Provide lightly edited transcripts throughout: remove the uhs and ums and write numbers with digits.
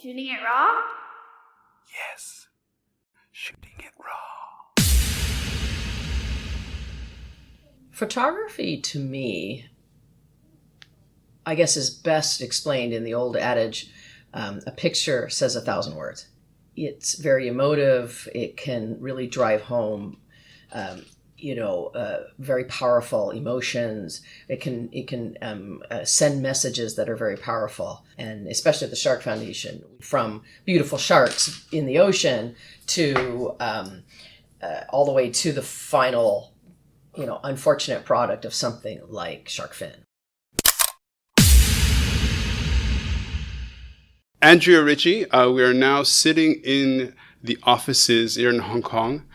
Shooting it raw? Yes, shooting it raw. Photography, to me, I guess is best explained in the old adage, a picture says 1,000 words. It's very emotive. It can really drive home, very powerful emotions. It can send messages that are very powerful. And especially at the Shark Foundation, from beautiful sharks in the ocean to all the way to the final, unfortunate product of something like shark fin. Andrea, Richey, we are now sitting in the offices here in Hong Kong.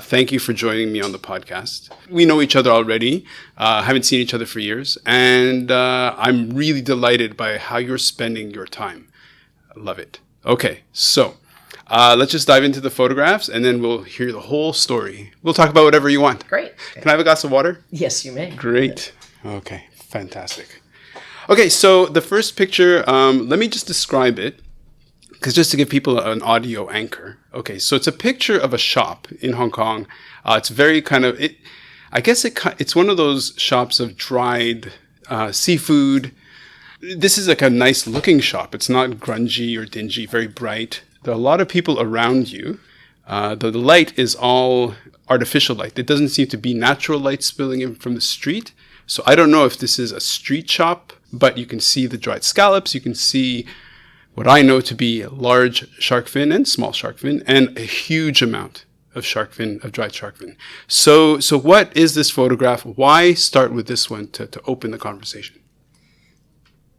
Thank you for joining me on the podcast. We know each other already, haven't seen each other for years, and I'm really delighted by how you're spending your time. I love it. Okay, so let's just dive into the photographs, and then we'll hear the whole story. We'll talk about whatever you want. Great. Can I have a glass of water? Yes, you may. Great. Okay, fantastic. Okay, so the first picture, let me just describe it, because just to give people an audio anchor. Okay, so it's a picture of a shop in Hong Kong. It's very it's one of those shops of dried seafood. This is like a nice looking shop. It's not grungy or dingy, very bright. There are a lot of people around you. The light is all artificial light. There doesn't seem to be natural light spilling in from the street. So I don't know if this is a street shop, but you can see the dried scallops. You can see what I know to be large shark fin and small shark fin, and a huge amount of shark fin, of dried shark fin. So what is this photograph? Why start with this one to open the conversation?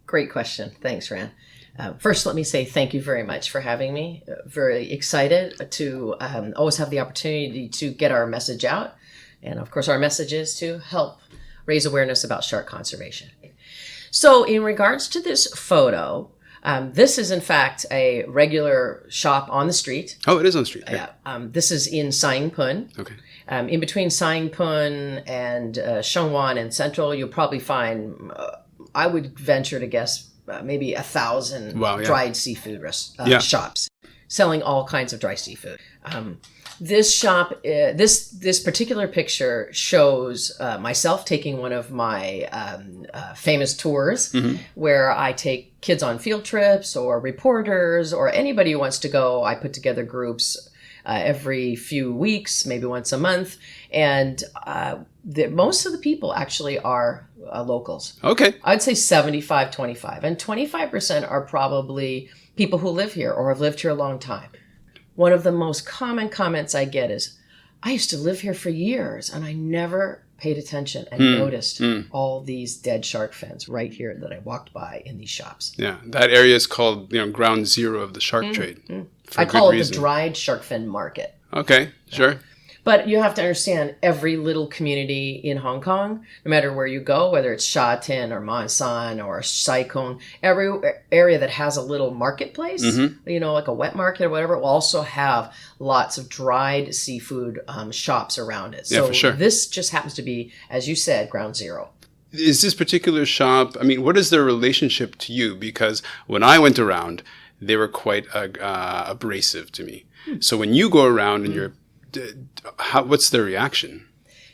Great question. Thanks, Ran. First, let me say thank you very much for having me. Very excited to always have the opportunity to get our message out. And of course, our message is to help raise awareness about shark conservation. So in regards to this photo, this is in fact a regular shop on the street. Oh, it is on the street. Yeah. This is in Sai Pun. Okay. In between Sai Pun and Shengwan and Central, you'll probably find, I would venture to guess, maybe 1,000 dried seafood shops selling all kinds of dry seafood. This shop, this particular picture shows myself taking one of my famous tours, where I take kids on field trips or reporters or anybody who wants to go. I put together groups every few weeks, maybe once a month, and most of the people actually are locals. Okay. I'd say 75-25, and 25% are probably people who live here or have lived here a long time. One of the most common comments I get is, I used to live here for years and I never paid attention and noticed all these dead shark fins right here that I walked by in these shops. Yeah, that area is called ground zero of the shark trade. I call it the dried shark fin market. Okay, sure. But you have to understand, every little community in Hong Kong, no matter where you go, whether it's Sha Tin or Ma San or Sai Kung, every area that has a little marketplace, like a wet market or whatever, will also have lots of dried seafood shops around it. So for sure. This just happens to be, as you said, ground zero. Is this particular shop, what is their relationship to you? Because when I went around, they were quite abrasive to me. So when you go around and what's their reaction?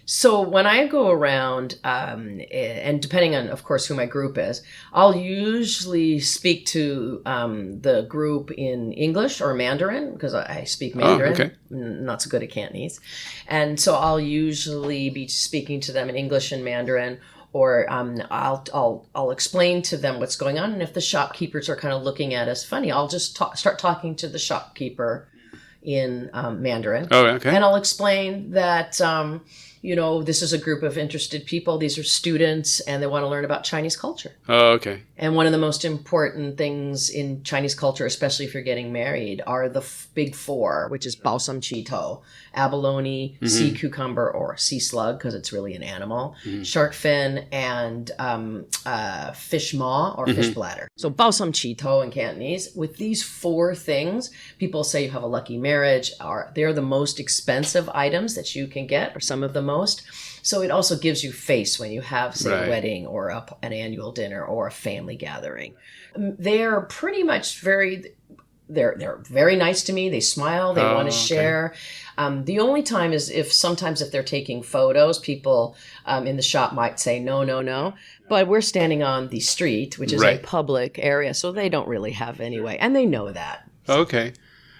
So when I go around, and depending on, of course, who my group is, I'll usually speak to the group in English or Mandarin, because I speak Mandarin. Oh, okay. Not so good at Cantonese. And so I'll usually be speaking to them in English and Mandarin, or I'll explain to them what's going on. And if the shopkeepers are kind of looking at us funny, I'll just start talking to the shopkeeper in Mandarin. Oh, okay. And I'll explain that, this is a group of interested people. These are students, and they want to learn about Chinese culture. Oh, okay. And one of the most important things in Chinese culture, especially if you're getting married, are the big four, which is bao sam chi to, abalone, sea cucumber or sea slug, because it's really an animal, shark fin, and fish maw or fish bladder. So bao sam chi to in Cantonese. With these four things, people say you have a lucky marriage. They're the most expensive items that you can get, or some of the most. So it also gives you face when you have, say, a wedding or an annual dinner or a family gathering. They're pretty much they're very nice to me. They smile. They want to share. The only time is sometimes if they're taking photos, people in the shop might say, no. But we're standing on the street, which is a public area, so they don't really have anyway. And they know that. Okay.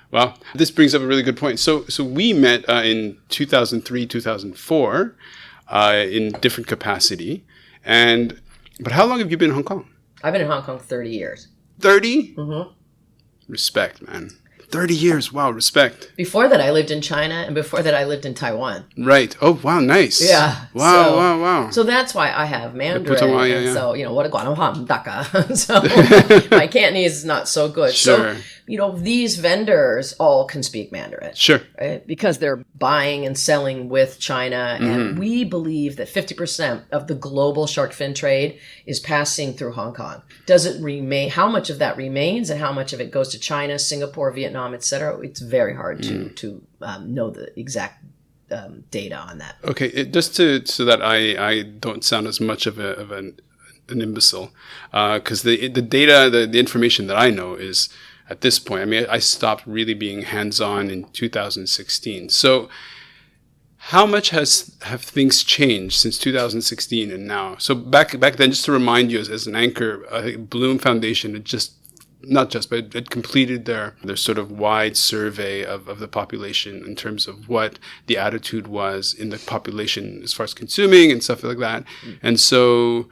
Well, this brings up a really good point. So we met in 2003, 2004 in different capacity. But how long have you been in Hong Kong? I've been in Hong Kong 30 years. 30? Mm-hmm. Respect, man. 30 years. Wow, respect. Before that, I lived in China, and before that, I lived in Taiwan. Right. Oh, wow, nice. Yeah. Wow. So that's why I have Mandarin. So, so, my Cantonese is not so good. Sure. So, these vendors all can speak Mandarin. Sure. Right? Because they're buying and selling with China. And we believe that 50% of the global shark fin trade is passing through Hong Kong. Does it remain? How much of that remains and how much of it goes to China, Singapore, Vietnam, etc.? It's very hard to know the exact data on that. Okay, so that I don't sound as much of an imbecile, because the data, the information that I know is at this point. I mean, I stopped really being hands-on in 2016. So, how much have things changed since 2016 and now? So back then, just to remind you, as an anchor, Bloom Foundation had it completed their sort of wide survey of the population in terms of what the attitude was in the population as far as consuming and stuff like that. And so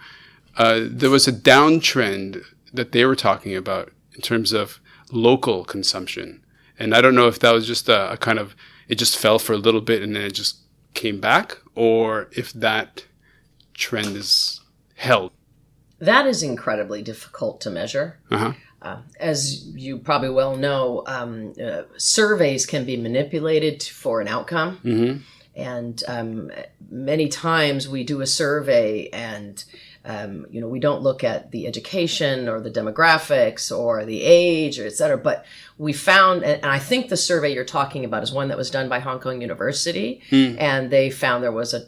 there was a downtrend that they were talking about in terms of local consumption. And I don't know if that was just a kind of, it just fell for a little bit and then it just came back, or if that trend is held. That is incredibly difficult to measure. Uh-huh. As you probably well know, surveys can be manipulated for an outcome. Mm-hmm. And many times we do a survey and, we don't look at the education or the demographics or the age or et cetera. But we found, and I think the survey you're talking about is one that was done by Hong Kong University. And they found there was a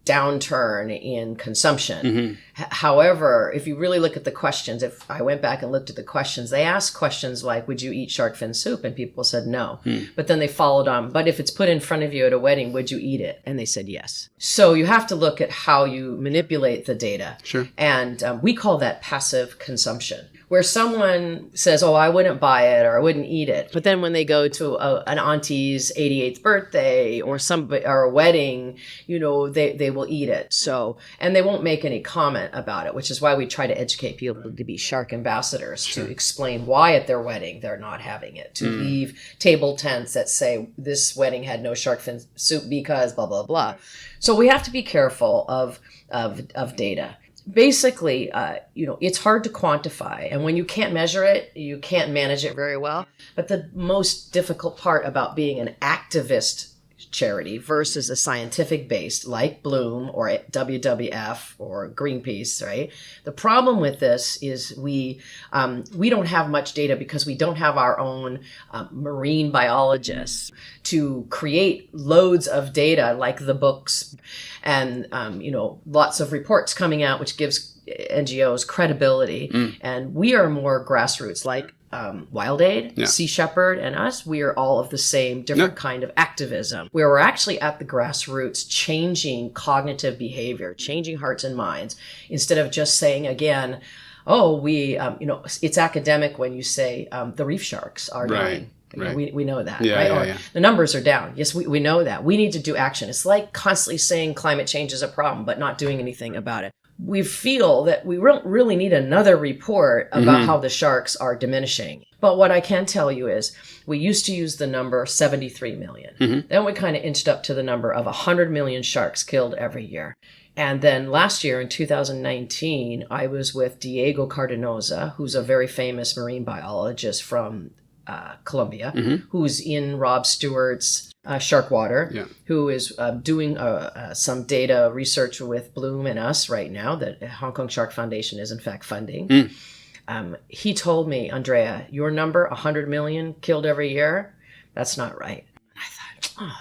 downturn in consumption. Mm-hmm. However, if you really look at the questions, if I went back and looked at the questions, they asked questions like, would you eat shark fin soup? And people said no. But then they followed on, but if it's put in front of you at a wedding, would you eat it? And they said yes. So you have to look at how you manipulate the data. Sure. And we call that passive consumption, where someone says, oh, I wouldn't buy it or I wouldn't eat it. But then when they go to an auntie's 88th birthday or a wedding, they will eat it. So, and they won't make any comment about it, which is why we try to educate people to be shark ambassadors, to explain why at their wedding they're not having it, to leave table tents that say this wedding had no shark fin soup because blah, blah, blah. So we have to be careful of data. Basically, it's hard to quantify. And when you can't measure it, you can't manage it very well. But the most difficult part about being an activist charity versus a scientific based like Bloom or WWF or Greenpeace, right? The problem with this is we don't have much data because we don't have our own marine biologists to create loads of data like the books and lots of reports coming out, which gives NGOs credibility. And we are more grassroots, like Wild Aid, Sea Shepherd, and us. We are all of the same different kind of activism, where we're actually at the grassroots changing cognitive behavior, changing hearts and minds, instead of just saying again, oh, it's academic when you say the reef sharks are dying. Right. We know that, right? The numbers are down. Yes, we know that. We need to do action. It's like constantly saying climate change is a problem, but not doing anything about it. We feel that we don't really need another report about how the sharks are diminishing. But what I can tell you is we used to use the number 73 million. Then we kind of inched up to the number of 100 million sharks killed every year. And then last year in 2019, I was with Diego Cardenosa, who's a very famous marine biologist from Colombia, who's in Rob Stewart's Shark Water, who is doing some data research with Bloom and us right now that Hong Kong Shark Foundation is in fact funding. He told me, Andrea, your number, 100 million killed every year, that's not right. I thought, oh,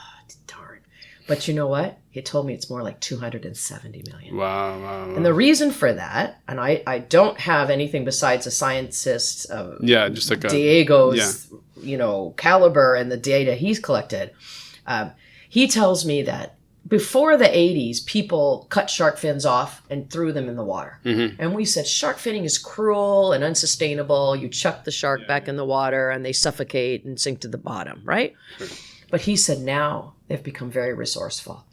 darn. But you know what? He told me it's more like 270 million. Wow. And the reason for that, and I don't have anything besides a scientist, just like Diego's, caliber and the data he's collected. He tells me that before the 80s, people cut shark fins off and threw them in the water. And we said, shark finning is cruel and unsustainable. You chuck the shark back in the water and they suffocate and sink to the bottom, right? Sure. But he said now they've become very resourceful.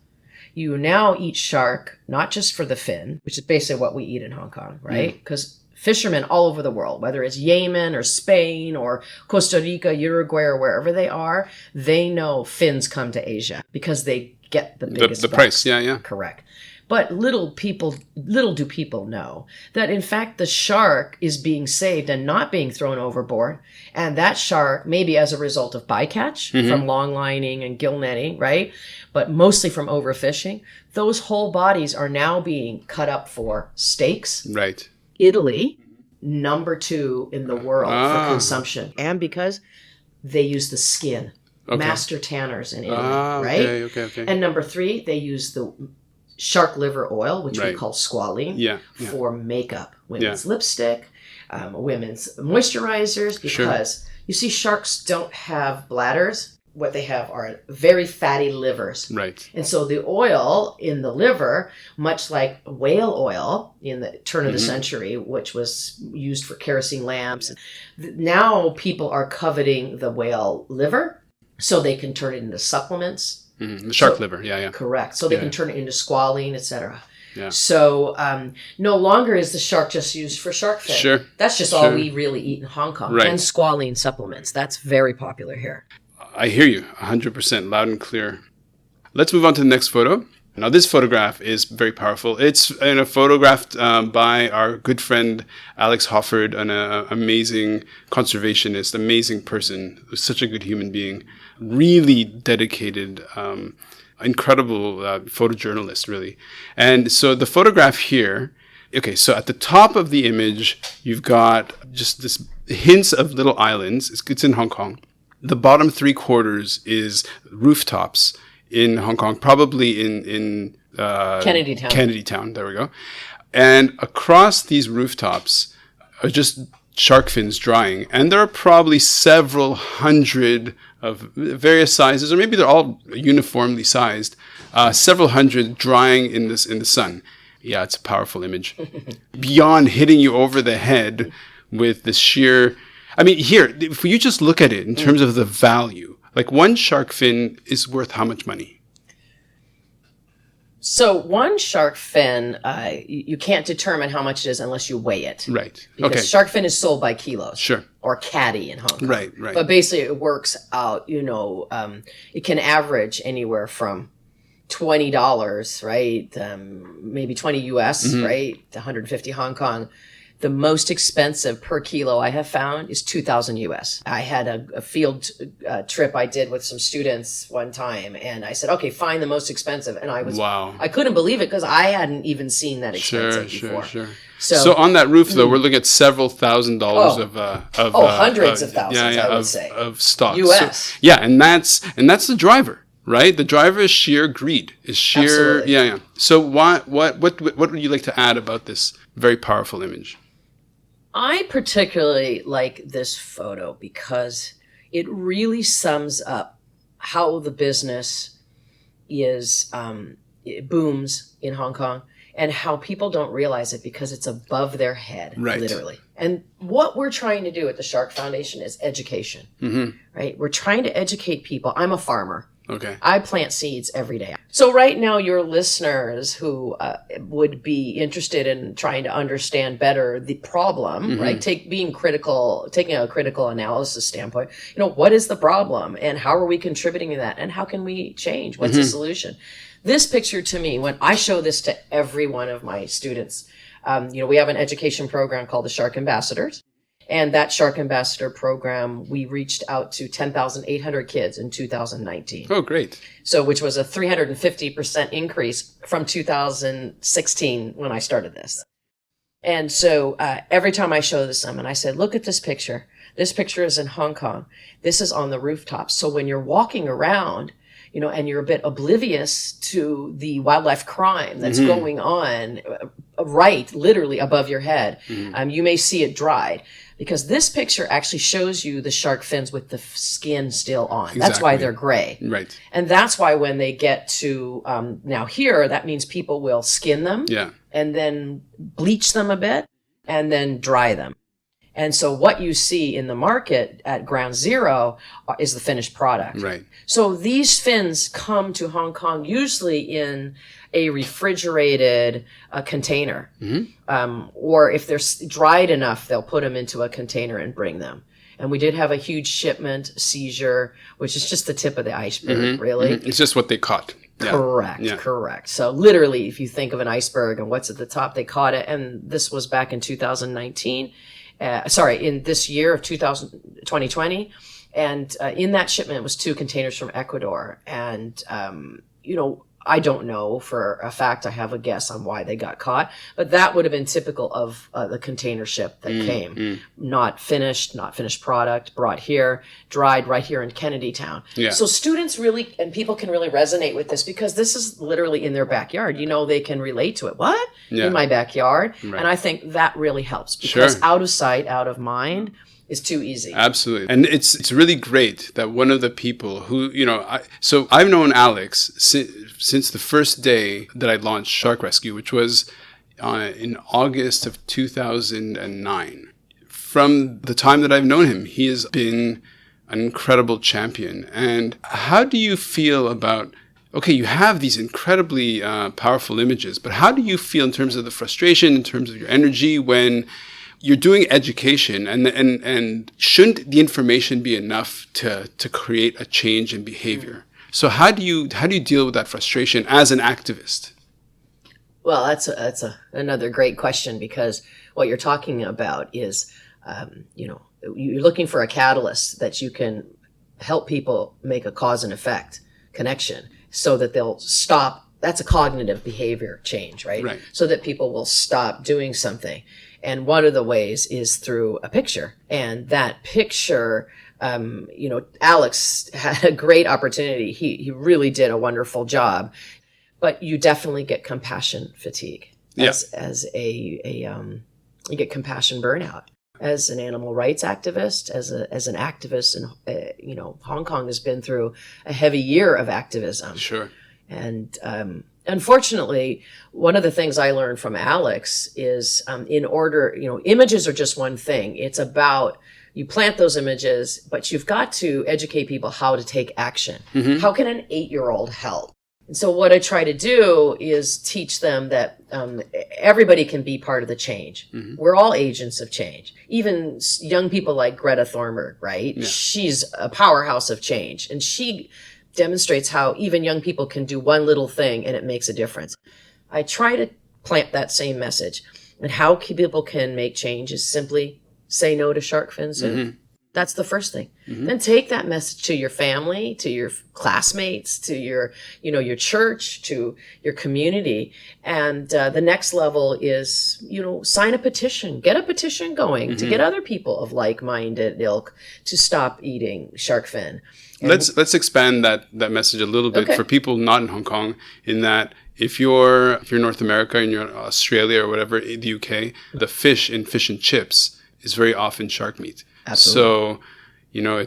You now eat shark, not just for the fin, which is basically what we eat in Hong Kong, right? Because fishermen all over the world, whether it's Yemen or Spain or Costa Rica, Uruguay, or wherever they are, they know fins come to Asia because they get the biggest the price. Yeah. Correct. But little do people know that in fact the shark is being saved and not being thrown overboard. And that shark, maybe as a result of bycatch from long lining and gill netting, right? But mostly from overfishing, those whole bodies are now being cut up for steaks. Right. Italy, number 2 in the world for consumption. And because they use the skin. Okay. Master tanners in Italy, right? Okay. And number 3, they use the shark liver oil, which we call squalene, for makeup, women's lipstick, women's moisturizers, because you see, sharks don't have bladders. What they have are very fatty livers. Right. And so the oil in the liver, much like whale oil in the turn of the century, which was used for kerosene lamps, now people are coveting the whale liver so they can turn it into supplements. The shark liver, yeah. Correct. So they can turn it into squalene, etc. Yeah. So no longer is the shark just used for shark fin. Sure. That's just all we really eat in Hong Kong. Right. And squalene supplements. That's very popular here. I hear you 100%, loud and clear. Let's move on to the next photo. Now, this photograph is very powerful. It's photographed by our good friend Alex Hofford, an amazing conservationist, amazing person, who's such a good human being, really dedicated, incredible photojournalist, really. And so the photograph here, okay, so at the top of the image, you've got just this hints of little islands. It's in Hong Kong. The bottom 3/4 is rooftops in Hong Kong, probably in Kennedy Town. Kennedy Town, there we go. And across these rooftops are just shark fins drying. And there are probably several hundred of various sizes, or maybe they're all uniformly sized, several hundred drying in the sun. Yeah, it's a powerful image. Beyond hitting you over the head with this sheer... I mean, here, if you just look at it in terms of the value, like one shark fin is worth how much money? So one shark fin, you can't determine how much it is unless you weigh it. Right. Because shark fin is sold by kilos. Sure. Or caddy in Hong Kong. Right. But basically it works out, it can average anywhere from $20, right? Maybe 20 US, right? 150 Hong Kong. The most expensive per kilo I have found is 2,000 US. I had a field trip I did with some students one time, and I said, okay, find the most expensive. And I couldn't believe it because I hadn't even seen that expensive before. Sure. So on that roof, though, we're looking at several $1,000s of hundreds of thousands, I would say. Of stocks. US. So, and that's the driver. Right, the driver is sheer greed. Is sheer, absolutely. So what would you like to add about this very powerful image? I particularly like this photo because it really sums up how the business it booms in Hong Kong and how people don't realize it because it's above their head, literally. And what we're trying to do at the Shark Foundation is education, right? We're trying to educate people. I'm a farmer. Okay. I plant seeds every day. So right now, your listeners who would be interested in trying to understand better the problem, right? Taking a critical analysis standpoint, what is the problem and how are we contributing to that and how can we change? What's the solution? This picture to me, when I show this to every one of my students, we have an education program called the Shark Ambassadors. And that Shark Ambassador program, we reached out to 10,800 kids in 2019. Oh, great. So, which was a 350% increase from 2016 when I started this. And so every time I show this to them, and I said, look at this picture. This picture is in Hong Kong. This is on the rooftop. So when you're walking around, and you're a bit oblivious to the wildlife crime that's going on right literally above your head. You may see it dried. Because this picture actually shows you the shark fins with the skin still on. Exactly. That's why they're gray. Right. And that's why when they get to now here, that means people will skin them and then bleach them a bit and then dry them. And so what you see in the market at ground zero is the finished product. Right. So these fins come to Hong Kong usually in a refrigerated container. Or if they're dried enough, they'll put them into a container and bring them. And we did have a huge shipment seizure, which is just the tip of the iceberg, really. It's just what they caught. Correct. So literally, if you think of an iceberg and what's at the top, they caught it. And this was back in 2019. In this year of 2020. And in that shipment was 2 containers from Ecuador. And, I don't know for a fact. I have a guess on why they got caught, but that would have been typical of the container ship that came. Not finished product, brought here, dried right here in Kennedy Town. Yeah. So students really, and people can really resonate with this because this is literally in their backyard. They can relate to it. What? Yeah. In my backyard? Right. And I think that really helps because out of sight, out of mind is too easy. Absolutely. And it's really great that one of the people who, so I've known Alex since the first day that I launched Shark Rescue, which was in August of 2009. From the time that I've known him, he has been an incredible champion. And how do you feel about, you have these incredibly powerful images, but how do you feel in terms of the frustration, in terms of your energy when you're doing education and shouldn't the information be enough to create a change in behavior? So how do you deal with that frustration as an activist? Well, that's another great question because what you're talking about is, you're looking for a catalyst that you can help people make a cause and effect connection so that they'll stop. That's a cognitive behavior change, right? Right. So that people will stop doing something. And one of the ways is through a picture. And that picture, Alex had a great opportunity. He really did a wonderful job. But you definitely get compassion fatigue you get compassion burnout. As an animal rights activist, as an activist, and Hong Kong has been through a heavy year of activism. Sure. And unfortunately, one of the things I learned from Alex is images are just one thing. It's about you plant those images, but you've got to educate people how to take action. How can an 8-year-old help? And so what I try to do is teach them that everybody can be part of the change. We're all agents of change. Even young people like Greta Thunberg, right? Yeah. She's a powerhouse of change. And she demonstrates how even young people can do one little thing and it makes a difference. I try to plant that same message. And how people can make change is simply say no to shark fins. That's the first thing. Then take that message to your family, to your classmates, to your church, to your community. And the next level is, sign a petition, get a petition going to get other people of like-minded ilk to stop eating shark fin. And let's expand that message a little bit for people not in Hong Kong, in that if you're North America and you're Australia or whatever, the UK, the fish in fish and chips is very often shark meat. Absolutely.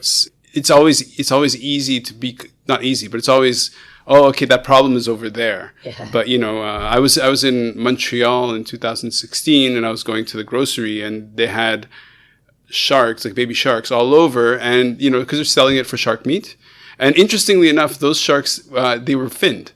So, it's always easy to be, not easy, but it's always, that problem is over there. Yeah. But, I was in Montreal in 2016 and I was going to the grocery and they had sharks, like baby sharks all over, and, because they're selling it for shark meat. And interestingly enough, those sharks, they were finned.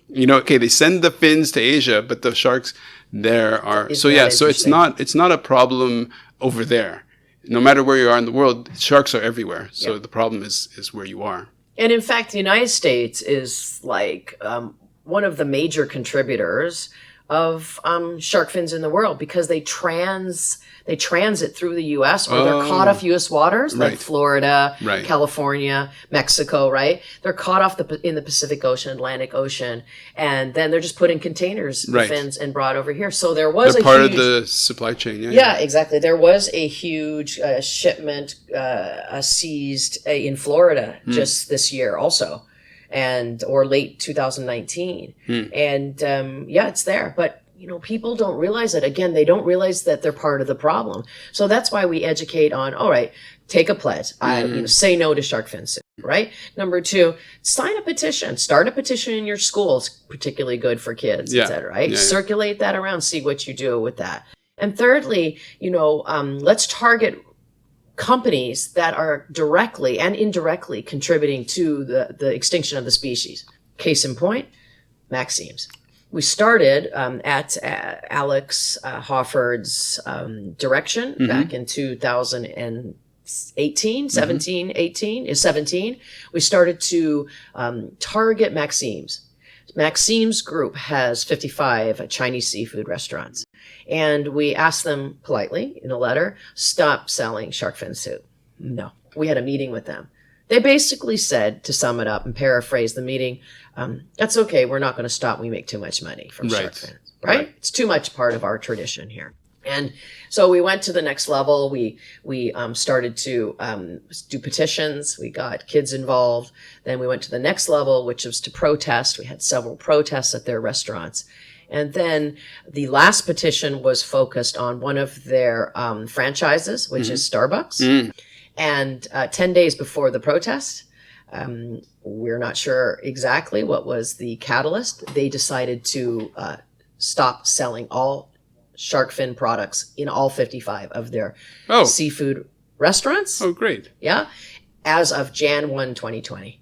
They send the fins to Asia, but the sharks there are, so it's not a problem over there. No matter where you are in the world, sharks are everywhere. So the problem is where you are. And in fact, the United States is like one of the major contributors of shark fins in the world because they transit through the U.S. or they're caught off U.S. waters like Florida, California, Mexico, right? They're caught off in the Pacific Ocean, Atlantic Ocean, and then they're just put in containers, fins, and brought over here. So there was they're part of the supply chain. Yeah, exactly. There was a huge shipment seized in Florida just this year also. or late 2019. And it's there. But people don't realize it. Again, they don't realize that they're part of the problem. So that's why we educate on, all right, take a pledge. Say no to shark fin soup, right? Number 2, sign a petition. Start a petition in your schools, particularly good for kids, et cetera, right? Circulate that around, see what you do with that. And thirdly, let's target companies that are directly and indirectly contributing to the extinction of the species. Case in point, Maxims. We started at Alex Hofford's direction back in 2018, 17. We started to target Maxims. Maxims Group has 55 Chinese seafood restaurants. And we asked them politely in a letter, stop selling shark fin soup. No. We had a meeting with them. They basically said, to sum it up and paraphrase the meeting, that's okay. We're not going to stop. We make too much money from shark fins, right? It's too much part of our tradition here. And so we went to the next level. We started to do petitions. We got kids involved. Then we went to the next level, which was to protest. We had several protests at their restaurants. And then the last petition was focused on one of their franchises, which is Starbucks. And 10 days before the protest, we're not sure exactly what was the catalyst. They decided to stop selling all shark fin products in all 55 of their seafood restaurants. Oh, great. Yeah. As of Jan 1, 2020.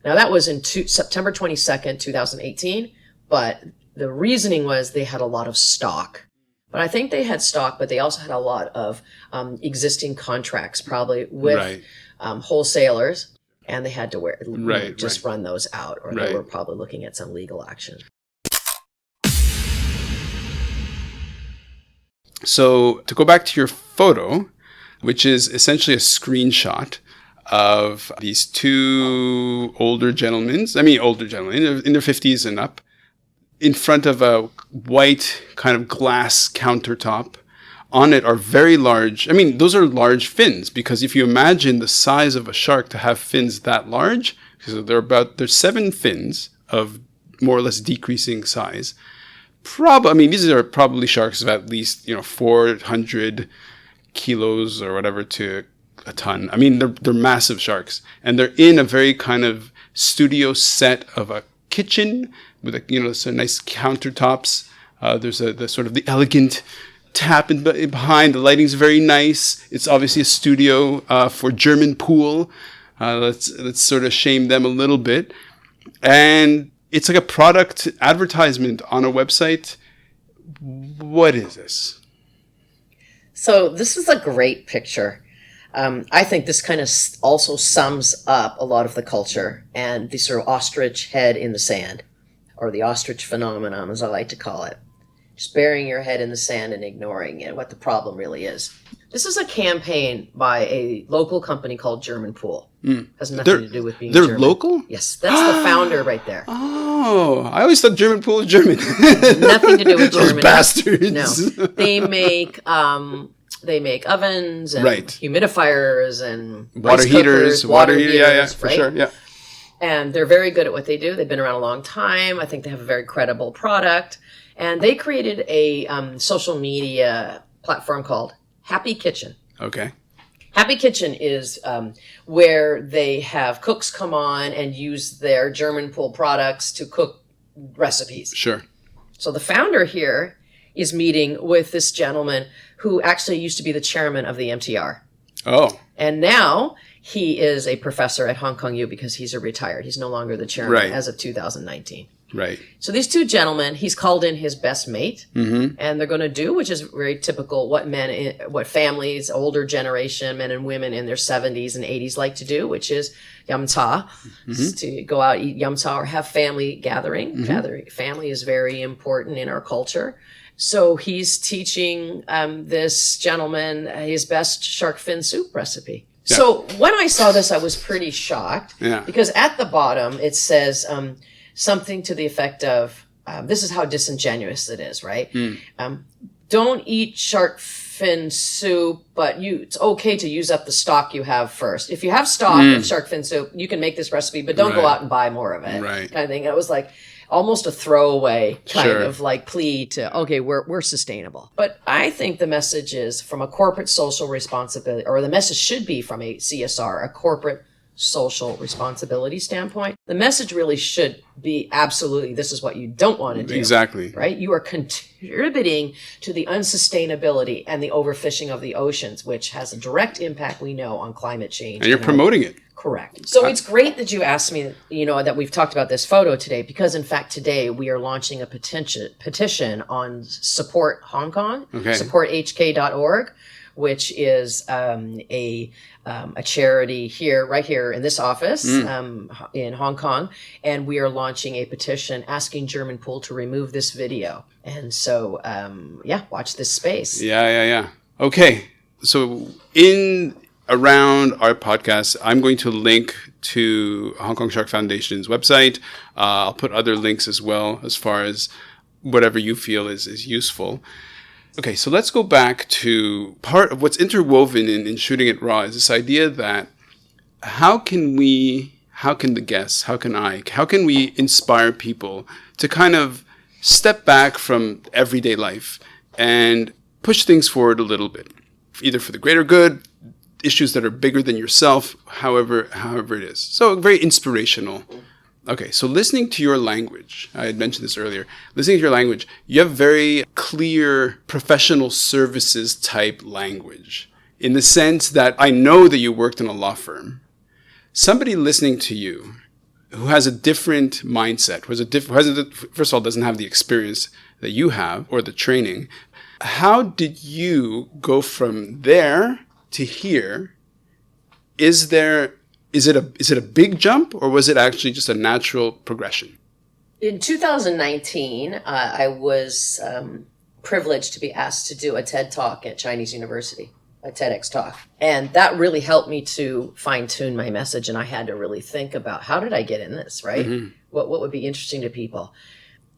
Now, that was in September 22nd, 2018. But the reasoning was they had a lot of stock. But I think they had stock, but they also had a lot of existing contracts, probably with wholesalers, and they had to run those out, or they were probably looking at some legal action. So to go back to your photo, which is essentially a screenshot of these two older gentlemen in their 50s and up, in front of a white kind of glass countertop. On it are very large, those are large fins, because if you imagine the size of a shark to have fins that large, so there's 7 fins of more or less decreasing size. These are probably sharks of at least, 400 kilos or whatever to a ton. They're massive sharks, and they're in a very kind of studio set of a kitchen with some nice countertops. There's the sort of the elegant tap behind. The lighting's very nice. It's obviously a studio for German pool. Let's sort of shame them a little bit. And it's like a product advertisement on a website. What is this? So this is a great picture. I think this kind of also sums up a lot of the culture and the sort of ostrich head in the sand, or the ostrich phenomenon, as I like to call it. Just burying your head in the sand and ignoring what the problem really is. This is a campaign by a local company called German Pool. Has nothing to do with being German. They're local? Yes, that's the founder right there. Oh, I always thought German Pool was German. Nothing to do with Germany. Those bastards. No, they make ovens and humidifiers and water heaters, for sure, yeah. And they're very good at what they do. They've been around a long time. I think they have a very credible product. And they created a social media platform called Happy Kitchen. Okay. Happy Kitchen is where they have cooks come on and use their German Pool products to cook recipes. Sure. So the founder here is meeting with this gentleman who actually used to be the chairman of the MTR. Oh. And now he is a professor at Hong Kong U because he's retired. He's no longer the chairman as of 2019. Right. So these two gentlemen, he's called in his best mate, and they're going to do, which is very typical, what families, older generation, men and women in their 70s and 80s like to do, which is yum-cha, to go out, eat yum-cha, or have family gathering. Family is very important in our culture. So he's teaching this gentleman his best shark fin soup recipe. Yeah. So when I saw this, I was pretty shocked because at the bottom it says something to the effect of, this is how disingenuous it is, right? Don't eat shark fin soup, but it's okay to use up the stock you have first. If you have stock of shark fin soup, you can make this recipe, but don't go out and buy more of it. Right. Kind of thing. It was like almost a throwaway kind of like plea to, okay, we're sustainable. But I think the message is from a corporate social responsibility, or the message should be from a CSR, a corporate social responsibility standpoint. The message really should be absolutely, this is what you don't want to do. Exactly. Right? You are contributing to the unsustainability and the overfishing of the oceans, which has a direct impact, we know, on climate change. And you're promoting it. Correct. So it's great that you asked me, that we've talked about this photo today, because in fact, today we are launching a petition on Support Hong Kong, supporthk.org, which is a charity right here in this office in Hong Kong. And we are launching a petition asking German Pool to remove this video. And so, watch this space. Yeah. Okay. So around our podcast, I'm going to link to Hong Kong Shark Foundation's website. I'll put other links as well, as far as whatever you feel is useful. Okay, so let's go back to part of what's interwoven in Shooting It Raw is this idea that how can we inspire people to kind of step back from everyday life and push things forward a little bit, either for the greater good, issues that are bigger than yourself, however it is. So very inspirational. Okay, so listening to your language, I had mentioned this earlier, listening to your language, you have very clear professional services type language, in the sense that I know that you worked in a law firm. Somebody listening to you who has a different mindset, first of all, doesn't have the experience that you have or the training, how did you go from there to here? Is it a big jump, or was it actually just a natural progression? In 2019, I was privileged to be asked to do a TED Talk at Chinese University, a TEDx talk. And that really helped me to fine-tune my message. And I had to really think about, how did I get in this, right? Mm-hmm. What would be interesting to people?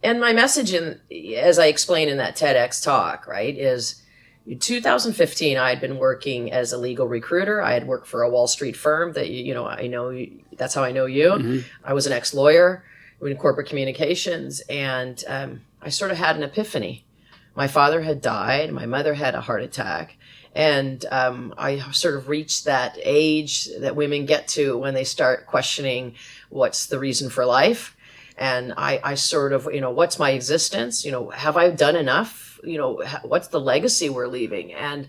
And my message, as I explained in that TEDx talk, right, is in 2015, I had been working as a legal recruiter. I had worked for a Wall Street firm that, I know, that's how I know you. Mm-hmm. I was an ex-lawyer in corporate communications, and I sort of had an epiphany. My father had died. My mother had a heart attack. And I sort of reached that age that women get to when they start questioning what's the reason for life. And I sort of, what's my existence? Have I done enough? What's the legacy we're leaving? And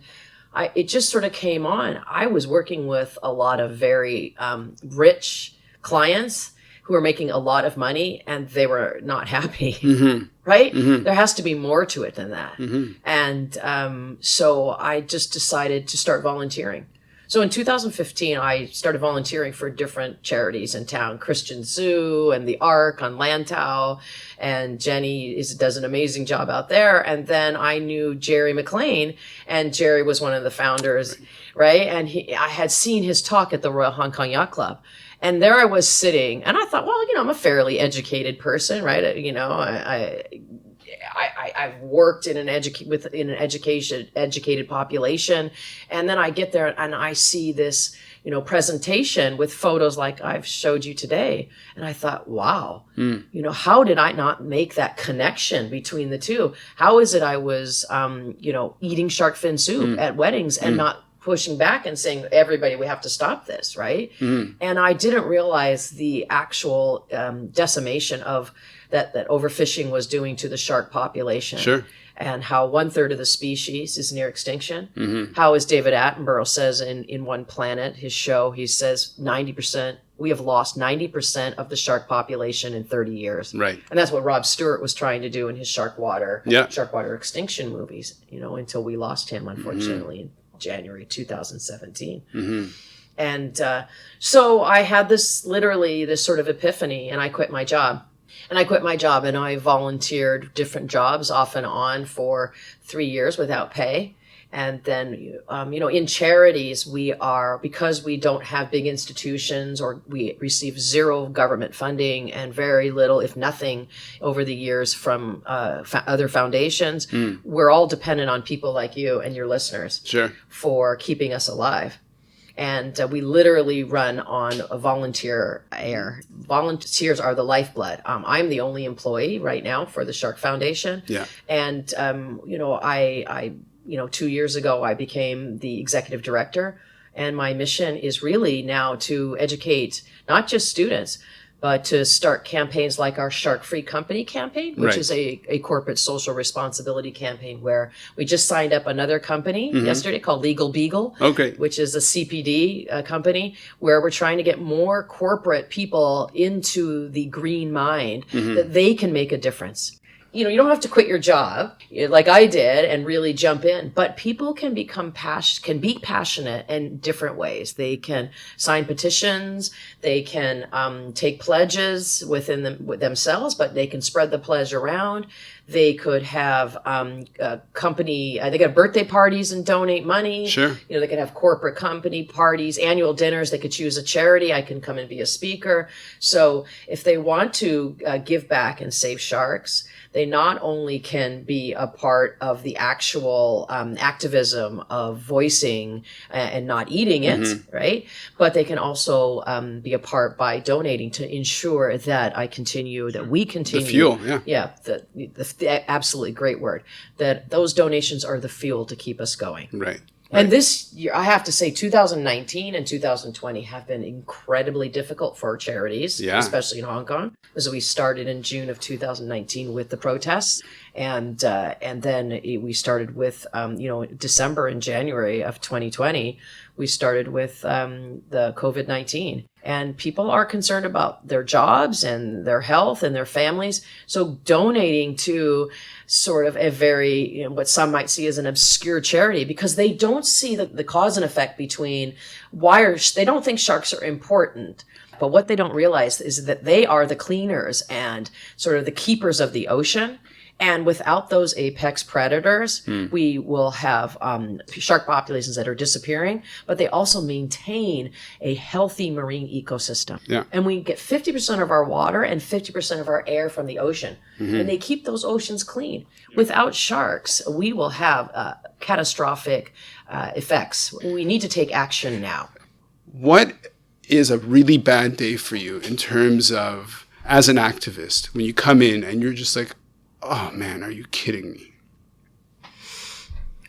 it just sort of came on. I was working with a lot of very rich clients who were making a lot of money, and they were not happy, mm-hmm. right? Mm-hmm. There has to be more to it than that. Mm-hmm. And so I just decided to start volunteering. So in 2015, I started volunteering for different charities in town, Christian Zoo and the Ark on Lantau, and Jenny does an amazing job out there. And then I knew Jerry McLean, and Jerry was one of the founders, right? And I had seen his talk at the Royal Hong Kong Yacht Club. And there I was sitting, and I thought, well, I'm a fairly educated person, right? I've worked in an educated population, and then I get there and I see this, presentation with photos like I've showed you today, and I thought, wow, how did I not make that connection between the two? How is it I was, eating shark fin soup at weddings and not pushing back and saying, everybody, we have to stop this, right? And I didn't realize the actual decimation of that overfishing was doing to the shark population. Sure. And how 1/3 of the species is near extinction. Mm-hmm. How, as David Attenborough says in One Planet, his show, he says 90%, we have lost 90% of the shark population in 30 years. Right. And that's what Rob Stewart was trying to do in his shark water extinction movies, until we lost him, unfortunately, in January 2017. Mm-hmm. And so I had this sort of epiphany, and I quit my job. And I volunteered different jobs off and on for 3 years without pay. And then, in charities, because we don't have big institutions, or we receive zero government funding and very little, if nothing, over the years from other foundations, we're all dependent on people like you and your listeners for keeping us alive. And we literally run on a volunteer air. Volunteers are the lifeblood. I'm the only employee right now for the Shark Foundation. Yeah. And, I 2 years ago, I became the executive director. And my mission is really now to educate not just students, but to start campaigns like our Shark Free Company campaign, which is a corporate social responsibility campaign, where we just signed up another company yesterday called Legal Beagle, which is a CPD company, where we're trying to get more corporate people into the green mind that they can make a difference. You don't have to quit your job like I did and really jump in, but people can be passionate in different ways. They can sign petitions, they can take pledges within themselves, but they can spread the pledge around. They could have a company, they could have birthday parties and donate money. Sure. They could have corporate company parties, annual dinners. They could choose a charity. I can come and be a speaker. So if they want to give back and save sharks, they not only can be a part of the actual activism of voicing and not eating it, right? But they can also be a part by donating to ensure that we continue. The fuel, yeah. Yeah, the absolutely great word. That those donations are the fuel to keep us going. Right. And this year, I have to say, 2019 and 2020 have been incredibly difficult for charities, especially in Hong Kong, because we started in June of 2019 with the protests, and then we started with December and January of 2020. We started with the COVID-19. And people are concerned about their jobs and their health and their families. So donating to sort of a very, what some might see as an obscure charity, because they don't see the cause and effect between they don't think sharks are important. But what they don't realize is that they are the cleaners and sort of the keepers of the ocean. And without those apex predators, we will have shark populations that are disappearing, but they also maintain a healthy marine ecosystem. Yeah. And we get 50% of our water and 50% of our air from the ocean. And they keep those oceans clean. Without sharks, we will have catastrophic effects. We need to take action now. What is a really bad day for you in terms of, as an activist, when you come in and you're just like, oh man, are you kidding me?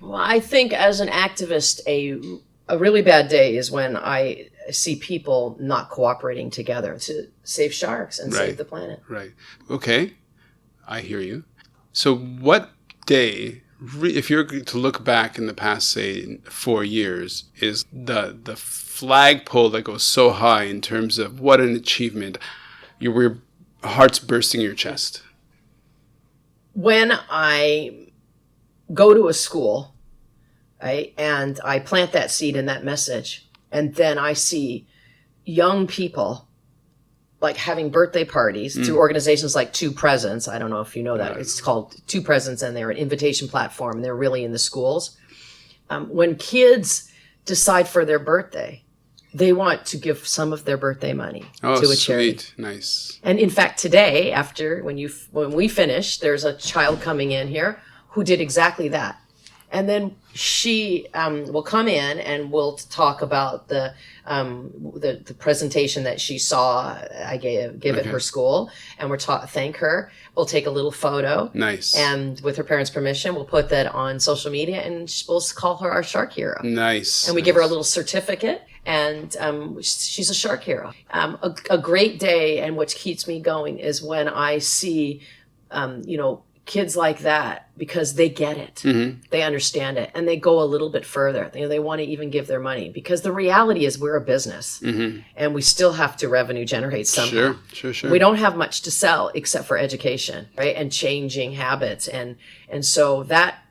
Well, I think as an activist, a really bad day is when I see people not cooperating together to save sharks and save the planet. Right. Okay. I hear you. So what day, if you're to look back in the past, say, 4 years, is the flagpole that goes so high in terms of what an achievement, your heart's bursting your chest? When I go to a school, right, and I plant that seed and that message, and then I see young people like having birthday parties through organizations like Two Presents. I don't know if you know that. It's called Two Presents, and they're an invitation platform, and they're really in the schools. When kids decide for their birthday, they want to give some of their birthday money to a charity. Sweet. Nice. And in fact, today, when we finish, there's a child coming in here who did exactly that. And then she will come in and we'll talk about the presentation that she saw I give at her school, and we'll thank her. We'll take a little photo. Nice. And with her parents' permission, we'll put that on social media, and we'll call her our shark hero. Nice. And we give her a little certificate. And she's a shark hero. A great day, and what keeps me going is when I see, kids like that, because they get it, they understand it, and they go a little bit further. They want to even give their money, because the reality is we're a business, and we still have to revenue generate somehow. Sure. We don't have much to sell except for education, right, and changing habits, and so that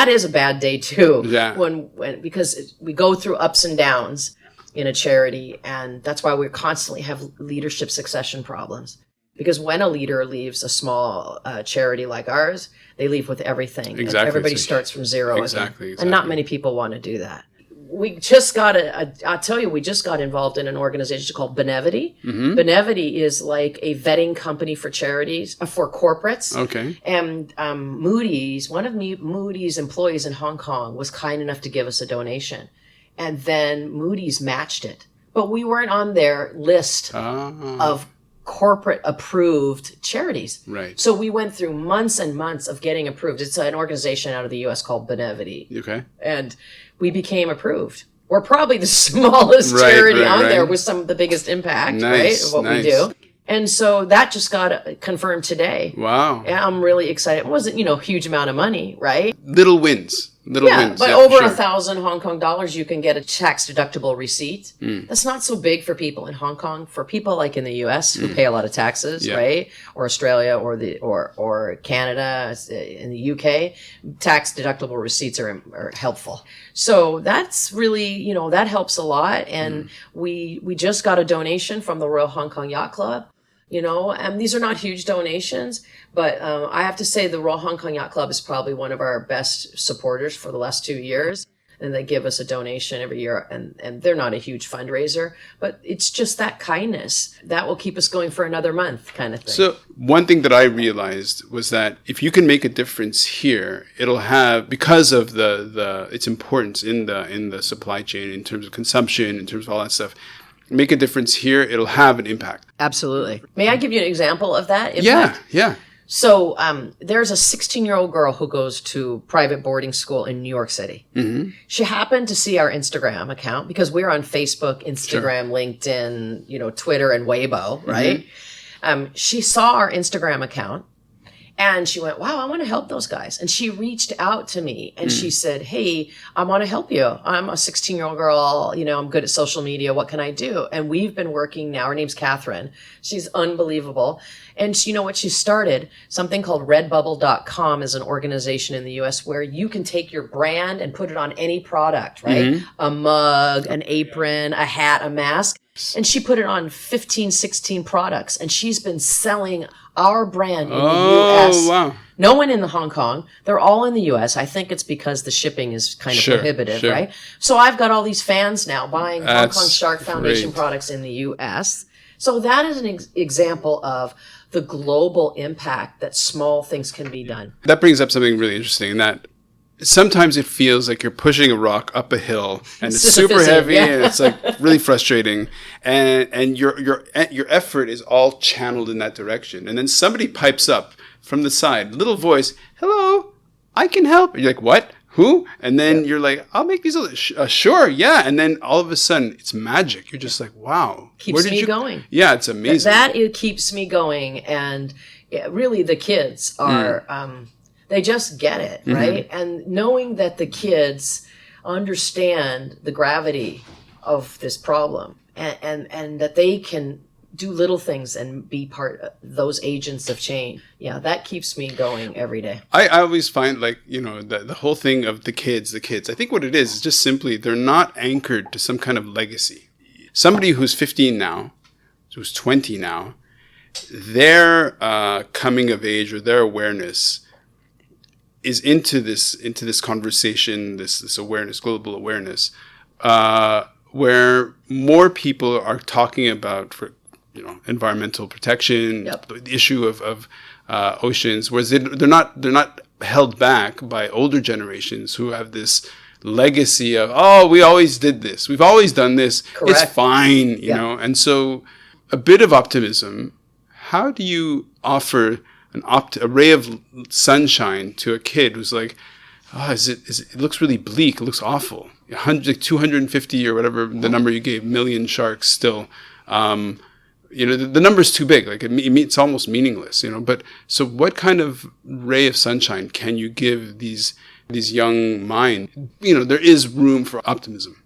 is a bad day too. Yeah. When because we go through ups and downs in a charity, and that's why we constantly have leadership succession problems. Because when a leader leaves a small charity like ours, they leave with everything. Exactly. And everybody starts from zero. Exactly. And not many people want to do that. We just got I'll tell you, we just got involved in an organization called Benevity. Benevity is like a vetting company for charities, for corporates. Okay. And Moody's, one of Moody's employees in Hong Kong was kind enough to give us a donation. And then Moody's matched it. But we weren't on their list of corporate approved charities. Right. So we went through months and months of getting approved. It's an organization out of the US called Benevity. Okay. And we became approved. We're probably the smallest charity on there with some of the biggest impact, right, of what we do. And so that just got confirmed today. Wow. And I'm really excited. It wasn't, a huge amount of money, right? Little wins. Wins. But over 1,000 Hong Kong dollars, you can get a tax deductible receipt. That's not so big for people in Hong Kong. For people like in the U.S. who pay a lot of taxes, right, or Australia, or Canada, in the U.K., tax deductible receipts are helpful. So that's really, that helps a lot. And we just got a donation from the Royal Hong Kong Yacht Club. And these are not huge donations, but I have to say the Royal Hong Kong Yacht Club is probably one of our best supporters for the last 2 years. And they give us a donation every year, and they're not a huge fundraiser, but it's just that kindness that will keep us going for another month kind of thing. So one thing that I realized was that if you can make a difference here, it'll have, because of the its importance in the supply chain, in terms of consumption, in terms of all that stuff, make a difference here, it'll have an impact. Absolutely. May I give you an example of that impact? Yeah. So there's a 16-year-old girl who goes to private boarding school in New York City. She happened to see our Instagram account because we're on Facebook, Instagram, LinkedIn, Twitter, and Weibo, right? She saw our Instagram account. And she went, wow, I want to help those guys. And she reached out to me and she said, hey, I want to help you. I'm a 16-year-old girl. I'm good at social media. What can I do? And we've been working now. Her name's Catherine. She's unbelievable. And you know what? She started something called redbubble.com as an organization in the US where you can take your brand and put it on any product, right? A mug, an apron, a hat, a mask. And she put it on 15, 16 products. And she's been selling our brand in the U.S. Wow. No one in the Hong Kong. They're all in the U.S. I think it's because the shipping is kind of prohibitive, right? So I've got all these fans now buying Hong Kong Shark Foundation products in the U.S. So that is an example of the global impact that small things can be done. That brings up something really interesting, that sometimes it feels like you're pushing a rock up a hill and it's super heavy and it's like really frustrating, and your effort is all channeled in that direction, and then somebody pipes up from the side, little voice, hello, I can help. And you're like, what? Who? And then you're like, I'll make these. Sure, yeah. And then all of a sudden, it's magic. You're just like, wow. Keeps me going. Yeah, it's amazing. It keeps me going, and really the kids are. They just get it, right? And knowing that the kids understand the gravity of this problem and that they can do little things and be part of those agents of change. Yeah, that keeps me going every day. I always find the whole thing of the kids, I think what it is just simply they're not anchored to some kind of legacy. Somebody who's 15 now, who's 20 now, their coming of age or their awareness is into this conversation, this awareness, global awareness, where more people are talking about environmental protection, the issue of oceans, whereas they're not held back by older generations who have this legacy of, oh, we always did this, we've always done this, Correct. It's fine, you know. And so a bit of optimism. How do you offer a ray of sunshine to a kid who's like, oh, it looks really bleak, it looks awful, 250 or whatever the number you gave, million sharks still, the number's too big, like it's almost meaningless, but so what kind of ray of sunshine can you give these young minds? There is room for optimism.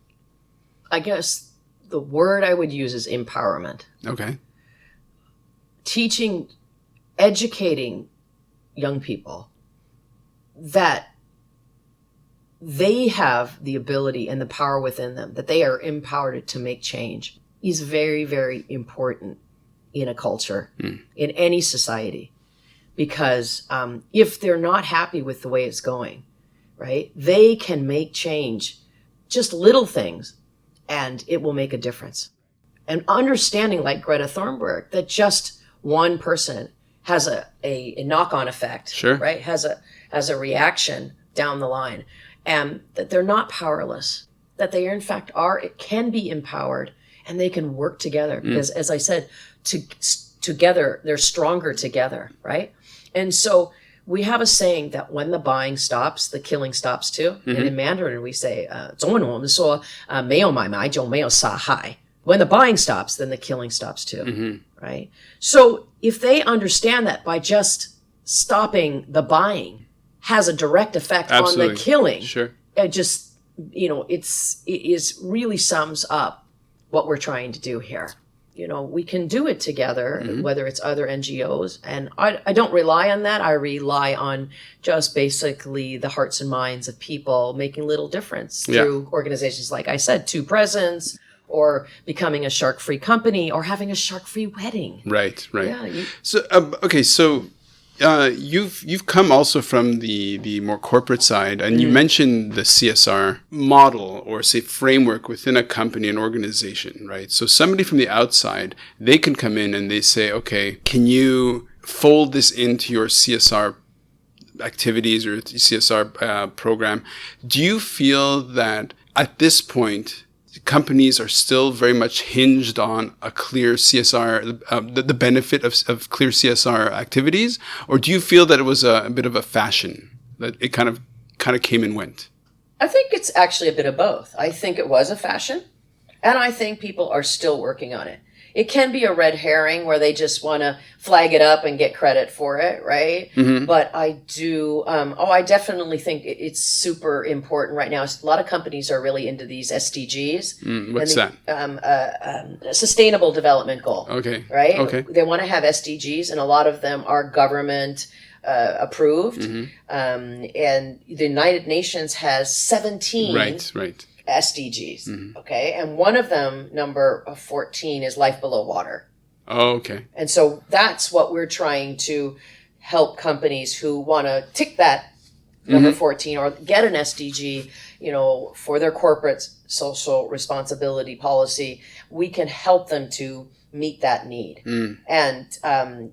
I guess the word I would use is empowerment. Okay. Educating young people that they have the ability and the power within them, that they are empowered to make change, is very, very important in a culture, in any society, because if they're not happy with the way it's going, right, they can make change, just little things, and it will make a difference. And understanding, like Greta Thunberg, that just one person has a knock-on effect, sure, right? Has a reaction down the line, and that they're not powerless, that they in fact can be empowered, and they can work together because, as I said, together they're stronger together, right? And so we have a saying that when the buying stops, the killing stops too. And in Mandarin we say, 中文我们说没有买卖就没有杀害. When the buying stops, then the killing stops too, right? So if they understand that by just stopping the buying has a direct effect on the killing, sure, it just, it really sums up what we're trying to do here. We can do it together, whether it's other NGOs. And I don't rely on that. I rely on just basically the hearts and minds of people making little difference through organizations, like I said, Two Presents, or becoming a shark-free company, or having a shark-free wedding. Right. Yeah. So, okay, so you've come also from the more corporate side, and you mentioned the CSR model, or say framework within a company, an organization, right? So somebody from the outside, they can come in and they say, okay, can you fold this into your CSR activities or CSR program? Do you feel that at this point, companies are still very much hinged on a clear CSR, the benefit of clear CSR activities? Or do you feel that it was a bit of a fashion, that it kind of came and went? I think it's actually a bit of both. I think it was a fashion, and I think people are still working on it. It can be a red herring where they just want to flag it up and get credit for it, right? But I do, I definitely think it's super important right now. A lot of companies are really into these SDGs. What's that? Sustainable Development Goal. Okay. Right? Okay. They want to have SDGs, and a lot of them are government approved. And the United Nations has 17. Right. SDGs, okay? And one of them, number 14, is life below water. Oh, okay. And so that's what we're trying to help companies who want to tick that number 14 or get an SDG, for their corporate social responsibility policy. We can help them to meet that need. And,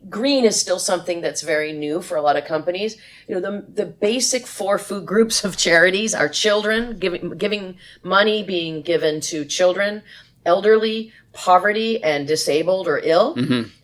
green is still something that's very new for a lot of companies. The basic 4 food groups of charities are children, giving money being given to children, elderly, poverty, and disabled or ill.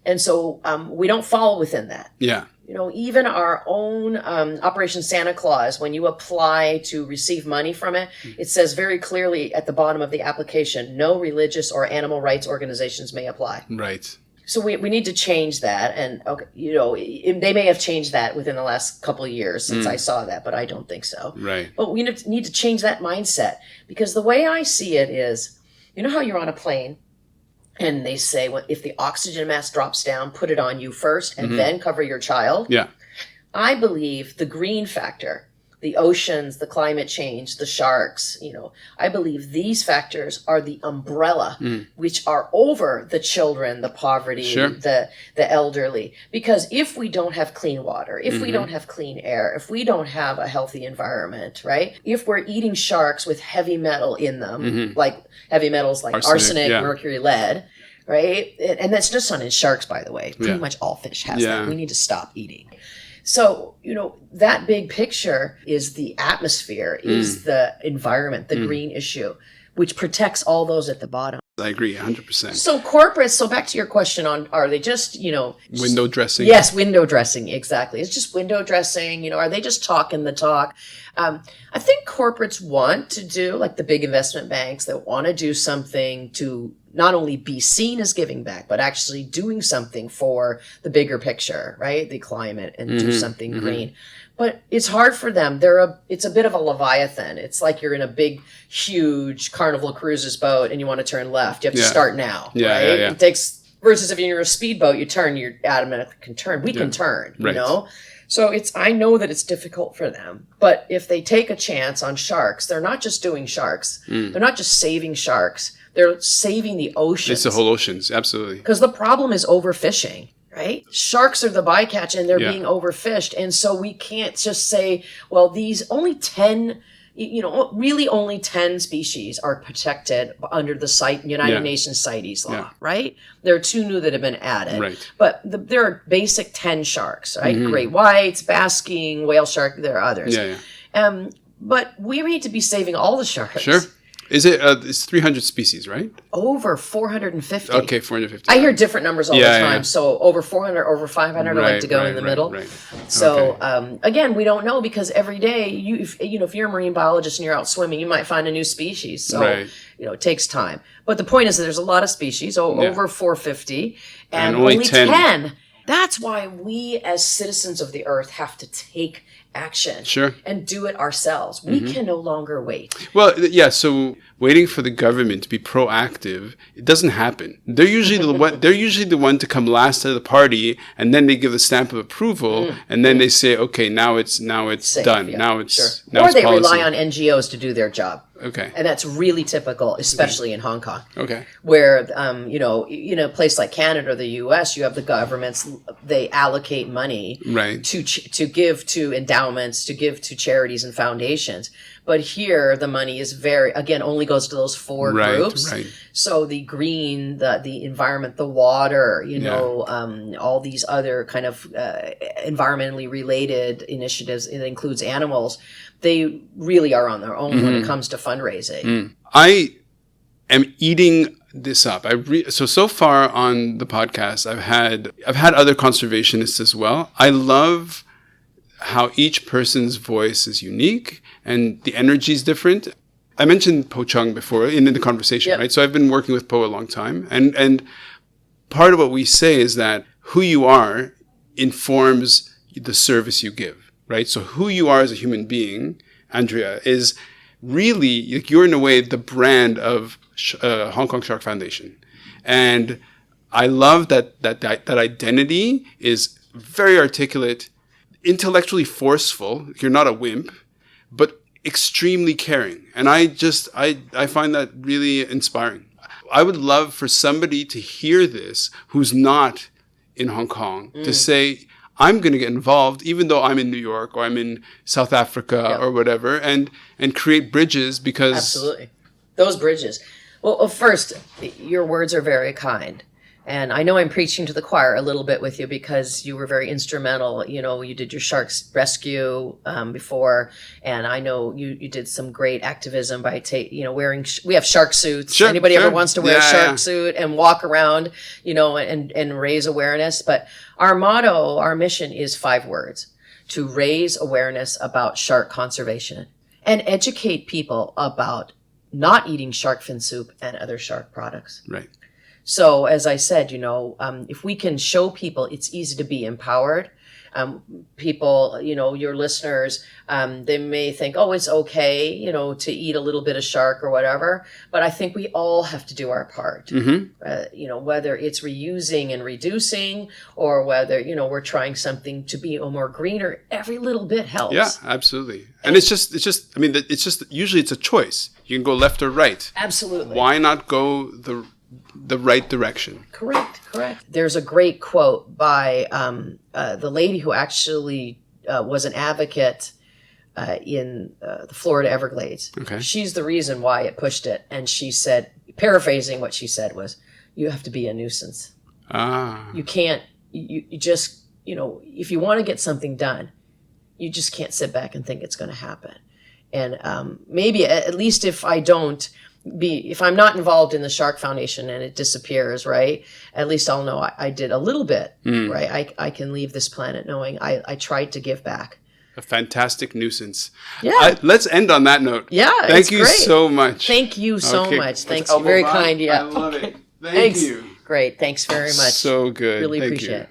And so we don't fall within that. Yeah. Even our own Operation Santa Claus, when you apply to receive money from it, it says very clearly at the bottom of the application, no religious or animal rights organizations may apply. Right. So we need to change that. And, they may have changed that within the last couple of years since I saw that, but I don't think so. Right. But we need to change that mindset, because the way I see it is, how you're on a plane and they say, well, if the oxygen mask drops down, put it on you first and then cover your child. Yeah. I believe the green factor, the oceans, the climate change, the sharks, I believe these factors are the umbrella which are over the children, the poverty, the elderly. Because if we don't have clean water, if we don't have clean air, if we don't have a healthy environment, right? If we're eating sharks with heavy metal in them, like heavy metals like arsenic, mercury, lead, right? And that's just not in sharks, by the way. Pretty much all fish has that. We need to stop eating. So, that big picture is the atmosphere, is the environment, the green issue, which protects all those at the bottom. I agree 100%. So corporates, back to your question on, are they just, window dressing? Yes, window dressing, exactly. It's just window dressing, are they just talking the talk? I think corporates want to do, like the big investment banks, that want to do something to not only be seen as giving back, but actually doing something for the bigger picture, right? The climate, and do something green. But it's hard for them. It's a bit of a Leviathan. It's like you're in a big, huge Carnival Cruises boat and you want to turn left. You have to start now, right? Yeah. It takes, versus if you're in a speedboat, you automatically can turn. We can turn, So I know that it's difficult for them. But if they take a chance on sharks, they're not just doing sharks. They're not just saving sharks. They're saving the oceans. It's the whole oceans, absolutely. Because the problem is overfishing, right? Sharks are the bycatch and they're being overfished. And so we can't just say, well, these only 10, really only 10 species are protected under the United Nations CITES law, right? There are 2 new that have been added. Right. But there are basic 10 sharks, right? Great whites, basking, whale shark, there are others. But we need to be saving all the sharks. Sure. Is it? It's 300 species, right? Over 450. Okay, 450. I hear different numbers all the time. So over 400, over 500 I like to go in the middle. Right. So again, we don't know because every day, if you're a marine biologist and you're out swimming, you might find a new species. So it takes time. But the point is that there's a lot of species, over 450, and only 10. That's why we as citizens of the earth have to take action and do it ourselves. We can no longer wait. Well, so waiting for the government to be proactive, it doesn't happen. They're usually the one to come last to the party, and then they give the stamp of approval, and then they say, okay, now it's Safe, done. Now it's or they policy. rely on NGOs to do their job. Okay. And that's really typical, especially in Hong Kong. Okay. Where, in a place like Canada or the U.S., you have the governments, they allocate money to give to endowments, to give to charities and foundations. But here, the money is only goes to those 4 groups. Right. So the green, the environment, the water, all these other kind of environmentally related initiatives, it includes animals, they really are on their own when it comes to fundraising. I am eating this up. So far on the podcast, I've had other conservationists as well. I love how each person's voice is unique and the energy is different. I mentioned Po Chung before in the conversation, right? So I've been working with Po a long time, and part of what we say is that who you are informs the service you give, right? So who you are as a human being, Andrea, is really, you're in a way the brand of Hong Kong Shark Foundation. And I love that identity is very articulate, intellectually forceful. You're not a wimp, but extremely caring. And I find that really inspiring. I would love for somebody to hear this who's not in Hong Kong to say, I'm going to get involved, even though I'm in New York or I'm in South Africa or whatever, and create bridges because... Absolutely. Those bridges. Well, first, your words are very kind. And I know I'm preaching to the choir a little bit with you because you were very instrumental. You did your sharks rescue before, and I know you did some great activism by wearing. We have shark suits. Anybody ever wants to wear a shark suit and walk around, and raise awareness. But our motto, our mission is 5 words: to raise awareness about shark conservation and educate people about not eating shark fin soup and other shark products. Right. So, as I said, if we can show people it's easy to be empowered, people, your listeners, they may think, oh, it's okay, to eat a little bit of shark or whatever. But I think we all have to do our part, whether it's reusing and reducing or whether, we're trying something to be more greener. Every little bit helps. Yeah, absolutely. And it's just, usually it's a choice. You can go left or right. Absolutely. Why not go the right direction? Correct. There's a great quote by the lady who actually was an advocate in the Florida Everglades. Okay. She's the reason why it pushed it. And she said, paraphrasing what she said was, you have to be a nuisance. You can't, you just, if you want to get something done, you just can't sit back and think it's going to happen. And maybe at least if I'm not involved in the Shark Foundation and it disappears, right? At least I'll know I did a little bit, right? I can leave this planet knowing I tried to give back. A fantastic nuisance. Yeah. Let's end on that note. Yeah. Thank you so much. Thank you so much. Thanks. Very kind. Yeah. I love it. Thanks. You. Great. Thanks very much. So good. Really Thank appreciate you. it.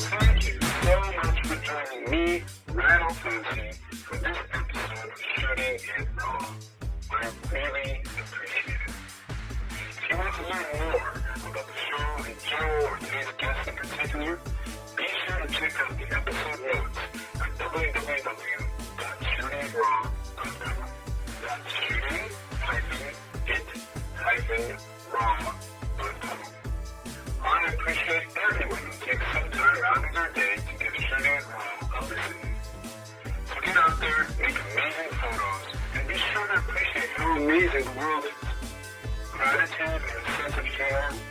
Thank you so much for joining me, Ran, for this episode of Shooting It Raw. I really appreciate it. If you want to learn more about the show in general or today's guest in particular, be sure to check out the episode notes at www.shootingraw.com. amazing the world is. Gratitude and a sense of humor